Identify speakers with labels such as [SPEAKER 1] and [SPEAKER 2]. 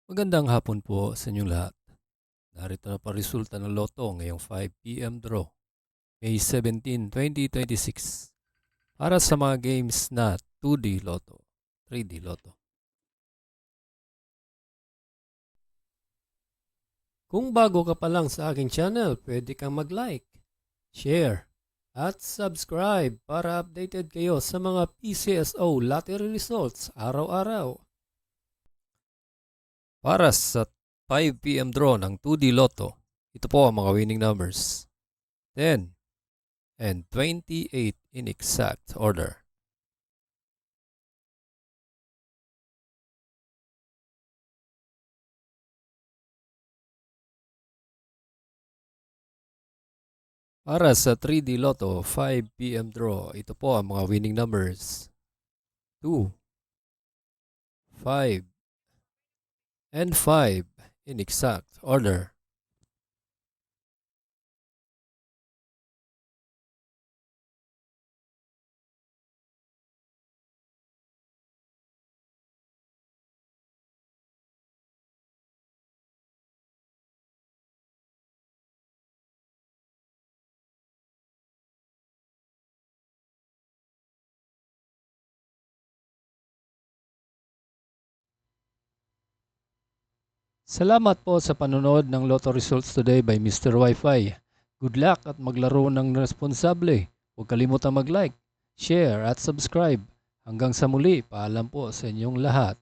[SPEAKER 1] Magandang hapon po sa inyong lahat. Narito na pa resulta ng Lotto ngayong 5 p.m. draw, May 17, 2026. Para sa mga games na 2D Lotto, 3D Lotto. Kung bago ka pa lang sa aking channel, pwede kang mag-like, share, at subscribe para updated kayo sa mga PCSO lottery results araw-araw. Para sa 5 p.m. draw ng 2D Lotto, ito po ang mga winning numbers. 10 and 28 in exact order. Para sa 3D Lotto 5 p.m. draw, ito po ang mga winning numbers. 2, 5, and 5 in exact order. Salamat po sa panonood ng Lotto Results Today by Mr. Wi-Fi. Good luck at maglaro ng responsable. Huwag kalimutang mag-like, share at subscribe. Hanggang sa muli, paalam po sa inyong lahat.